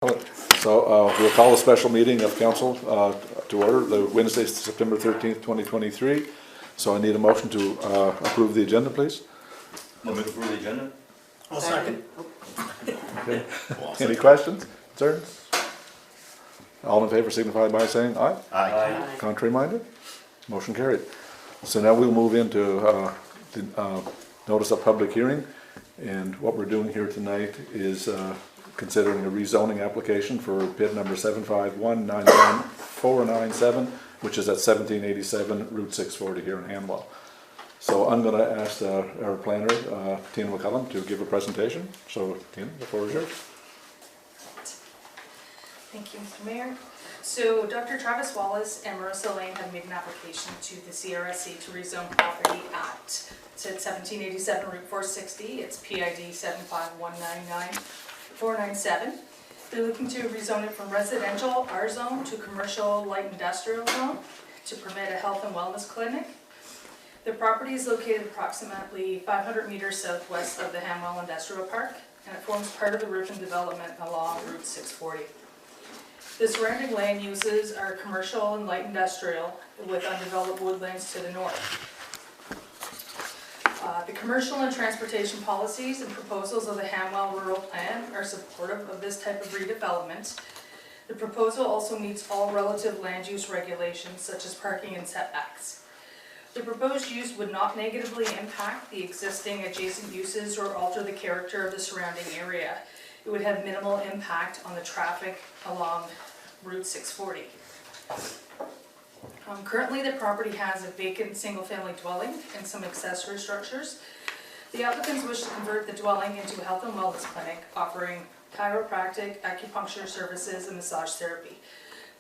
So we'll call a special meeting of council to order, the Wednesday, September 13th, 2023. So I need a motion to approve the agenda, please. Motion to approve the agenda? I'll second. Okay. Any questions, concerns? All in favor signify by saying aye. Aye. Contrary minded? Motion carried. So now we'll move into the notice of public hearing. And what we're doing here tonight is considering a rezoning application for PID number 751-99497, which is at 1787 Route 640 here in Hanwell. So I'm going to ask our planner, Tina McCullum, to give a presentation. So Tina, the floor is yours. Thank you, Mr. Mayor. So Dr. Travis Wallace and Marissa Lane have made an application to the CRSC to rezone property at 1787 Route 460. It's PID 75199-497. They're looking to rezone it from residential R zone to commercial light industrial zone to permit a health and wellness clinic. The property is located approximately 500 meters southwest of the Hanwell Industrial Park, and it forms part of the urban development along Route 640. The surrounding land uses are commercial and light industrial with undeveloped woodlands to the north. The commercial and transportation policies and proposals of the Hanwell Rural Plan are supportive of this type of redevelopment. The proposal also meets all relative land use regulations such as parking and setbacks. The proposed use would not negatively impact the existing adjacent uses or alter the character of the surrounding area. It would have minimal impact on the traffic along Route 640. Currently, the property has a vacant single-family dwelling and some accessory structures. The applicants wish to convert the dwelling into a health and wellness clinic offering chiropractic, acupuncture services, and massage therapy.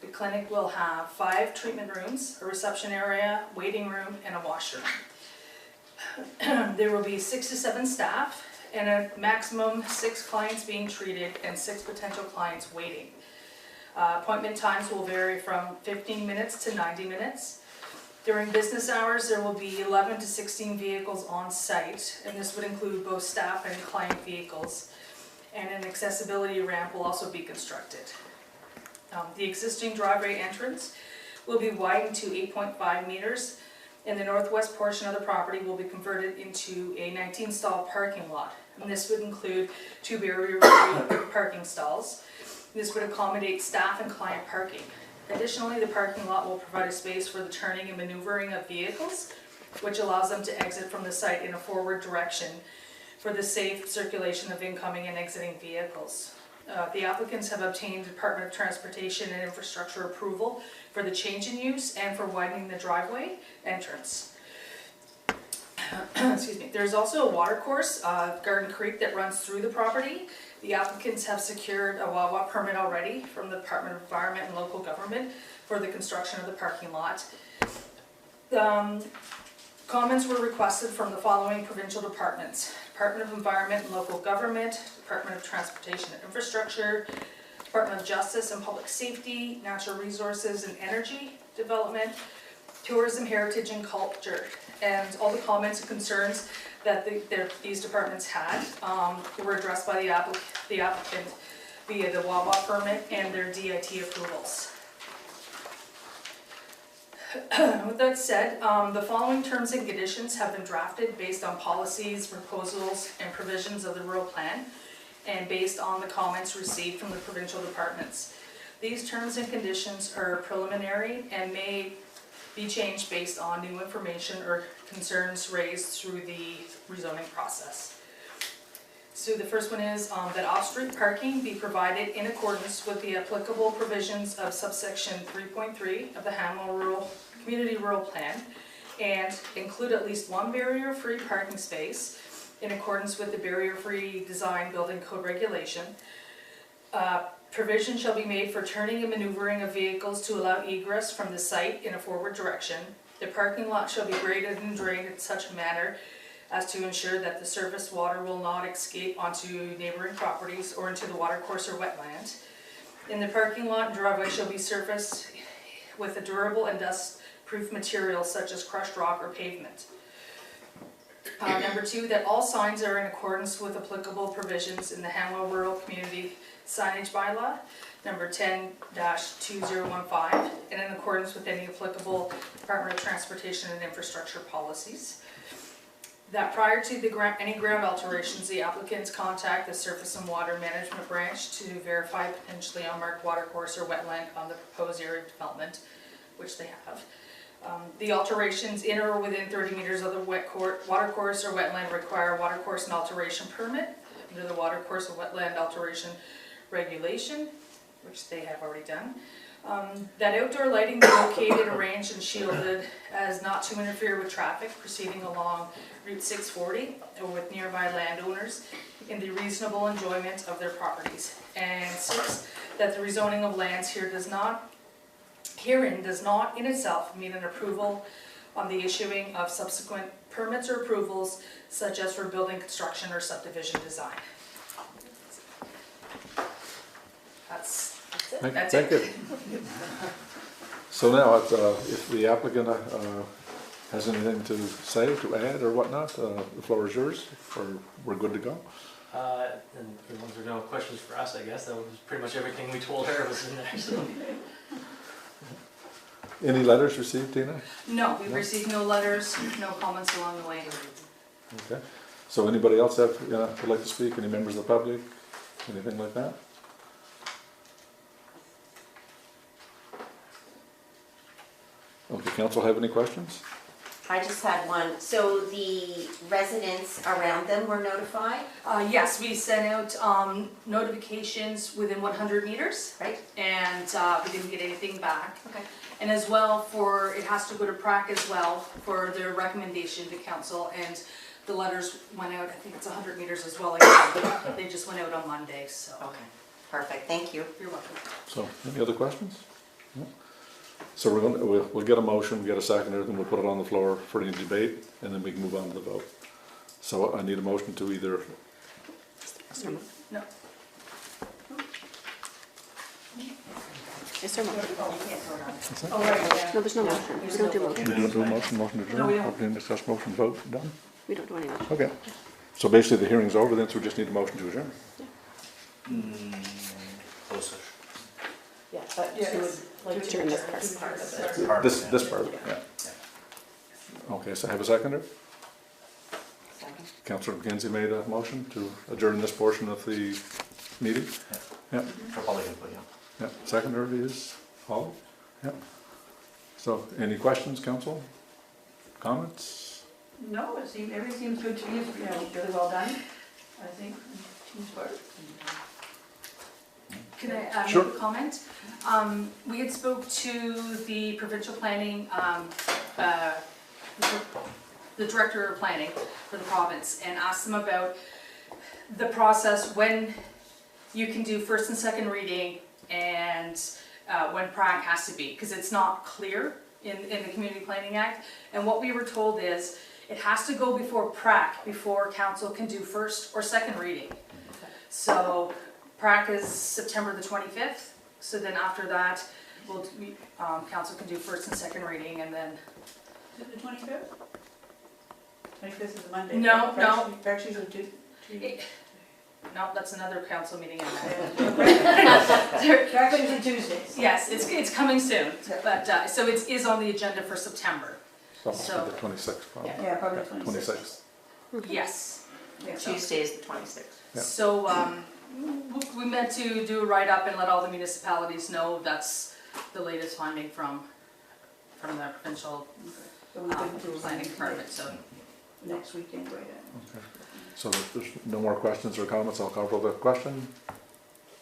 The clinic will have 5 treatment rooms, a reception area, waiting room, and a washroom. There will be 6 to 7 staff and a maximum 6 clients being treated and 6 potential clients waiting. Appointment times will vary from 15 minutes to 90 minutes. During business hours, there will be 11 to 16 vehicles on site, and this would include both staff and client vehicles. And an accessibility ramp will also be constructed. The existing driveway entrance will be widened to 8.5 meters, and the northwest portion of the property will be converted into a 19-stall parking lot. And this would include 2 barrier-free parking stalls. This would accommodate staff and client parking. Additionally, the parking lot will provide a space for the turning and maneuvering of vehicles, which allows them to exit from the site in a forward direction for the safe circulation of incoming and exiting vehicles. The applicants have obtained Department of Transportation and Infrastructure approval for the change in use and for widening the driveway entrance. Excuse me. There's also a water course, Garden Creek, that runs through the property. The applicants have secured a WAWA permit already from the Department of Environment and Local Government for the construction of the parking lot. Comments were requested from the following provincial departments: Department of Environment and Local Government, Department of Transportation and Infrastructure, Department of Justice and Public Safety, Natural Resources and Energy Development, Tourism, Heritage and Culture. And all the comments and concerns that these departments had were addressed by the applicant via the WAWA permit and their DIT approvals. With that said, the following terms and conditions have been drafted based on policies, proposals, and provisions of the rural plan, and based on the comments received from the provincial departments. These terms and conditions are preliminary and may be changed based on new information or concerns raised through the rezoning process. So the first one is that off-street parking be provided in accordance with the applicable provisions of subsection 3.3 of the Hanwell Community Rural Plan, and include at least 1 barrier-free parking space in accordance with the barrier-free design building code regulation. Provision shall be made for turning and maneuvering of vehicles to allow egress from the site in a forward direction. The parking lot shall be graded and drained in such a manner as to ensure that the surface water will not escape onto neighboring properties or into the watercourse or wetland. In the parking lot and driveway shall be surfaced with a durable and dust-proof material such as crushed rock or pavement. Number 2, that all signs are in accordance with applicable provisions in the Hanwell Rural Community signage bylaw, number 10-2015, and in accordance with any applicable Department of Transportation and Infrastructure policies. That prior to any ground alterations, the applicants contact the Surface and Water Management Branch to verify potentially unmarked watercourse or wetland on the proposed area of development, which they have. The alterations in or within 30 meters of the watercourse or wetland require a watercourse and alteration permit under the watercourse and wetland alteration regulation, which they have already done. That outdoor lighting be located, arranged, and shielded as not to interfere with traffic proceeding along Route 640 or with nearby landowners in the reasonable enjoyment of their properties. And 6, that the rezoning of lands herein does not in itself mean an approval on the issuing of subsequent permits or approvals, such as for building construction or subdivision design. That's it. Thank you. So now, if the applicant has anything to say, to add or whatnot, the floor is yours, or we're good to go? And as long as there are no questions for us, I guess, that was pretty much everything we told her was in there, so. Any letters received, Tina? No, we've received no letters, no comments along the way. Okay. So anybody else that would like to speak? Any members of the public? Anything like that? Okay, council have any questions? I just had one. So the residents around them were notified, Yes, we sent out notifications within 100 meters, right? and we didn't get anything back. Okay. And as well it has to go to PRAC as well for their recommendation to council, and the letters went out, I think it's 100 meters as well, again. They just went out on Monday, so. Okay, perfect, thank you. You're welcome. So, any other questions? No? So we'll get a motion, get a second, and we'll put it on the floor for any debate, and then we can move on to the vote. So I need a motion to either, No. Is there a motion? Oh, right, yeah. No, there's no motion. We don't do we motion. don't do a motion to No, adjourn? we don't. Opening, discuss, motion, vote, done? We don't do any motion. Okay. So basically the hearing's over then, so we just need a motion to adjourn. Close session. Yeah, but Yeah, to, it's- like, During this adjourn part. this part of it. Part of it, This yeah. part of it, yeah. Okay, so I have a seconder? Second. Councillor McKenzie made a motion to adjourn this portion of the meeting. Yeah, For public input, yeah. yeah. Seconder is Holly? Yeah. So, any questions, council? Comments? No, everything seems good to me, it's, really well done, I think, team's work. Can I Sure. make a comment? We had spoke to the provincial planning, the director of planning for the province, and asked them about the process when you can do first and second reading and when PRAC has to be, because it's not clear in the Community Planning Act. And what we were told is it has to go before PRAC before council can do first or second reading. So PRAC is September the 25th, so then after that, council can do first and second reading, and then, Is it the 25th? 25th is a Monday. No, no. Perhaps usually two. no, that's another council meeting. Perhaps usually Tuesdays. Yes, it's coming soon, but, so it is on the agenda for September, So, So- the 26th, probably. Yeah, probably 26th. 26th. yes. Yeah. Tuesday is the 26th. Yeah. So, we meant to do a write-up and let all the municipalities know that's the latest finding from the provincial So we could do planning department, so. next week anyway. Okay. So if there's no more questions or comments, I'll call for the question.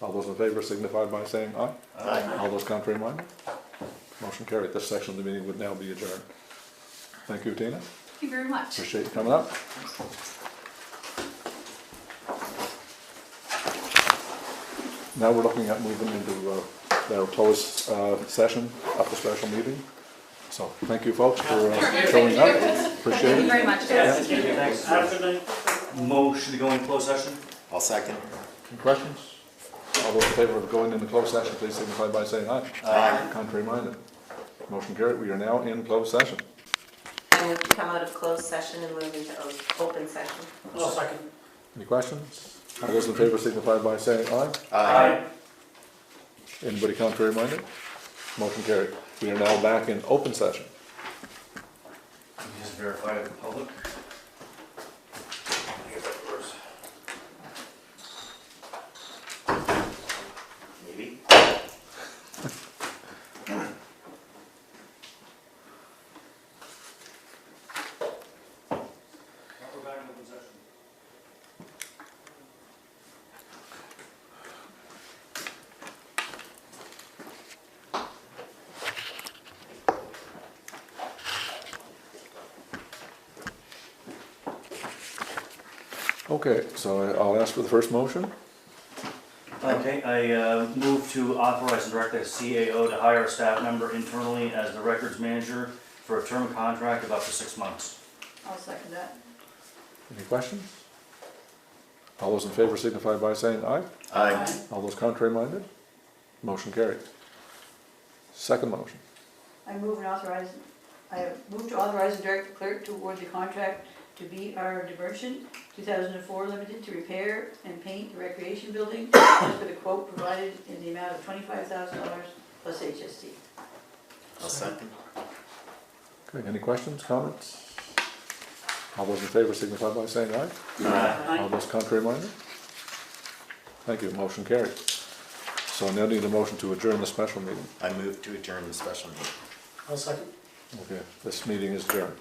All those in favor signify by saying aye. Aye. All those contrary minded? Motion carried. This section of the meeting would now be adjourned. Thank you, Tina. Thank you very much. Appreciate you coming up. Now we're looking at moving into our closed session of the special meeting. So thank you folks for showing up. Appreciate Thank you it. very much. Thanks. Motion to go in closed session? I'll second. Any questions? All those in favor of going into closed session, please signify by saying aye. Aye. Contrary minded. Motion carried. We are now in closed session. I move to come out of closed session and move into open session. I'll second. Any questions? All those in favor signify by saying aye. Aye. Anybody contrary minded? Motion carried. We are now back in open session. Can you just verify the public? Maybe. We're back in open session. Okay, so I'll ask for the first motion. Okay, I move to authorize and direct the CAO to hire a staff member internally as the records manager for a term contract of up to 6 months. I'll second that. Any questions? All those in favor signify by saying aye. Aye. All those contrary minded? Motion carried. Second motion. I move to authorize and direct the clerk to award the contract to BR Diversion 2004 Limited to repair and paint the recreation building as per the quote provided in the amount of $25,000 plus HST. I'll second. Okay, any questions, comments? All those in favor signify by saying aye. All those contrary minded? Thank you, motion carried. So I now need a motion to adjourn the special meeting. I move to adjourn the special meeting. I'll second. Okay, this meeting is adjourned.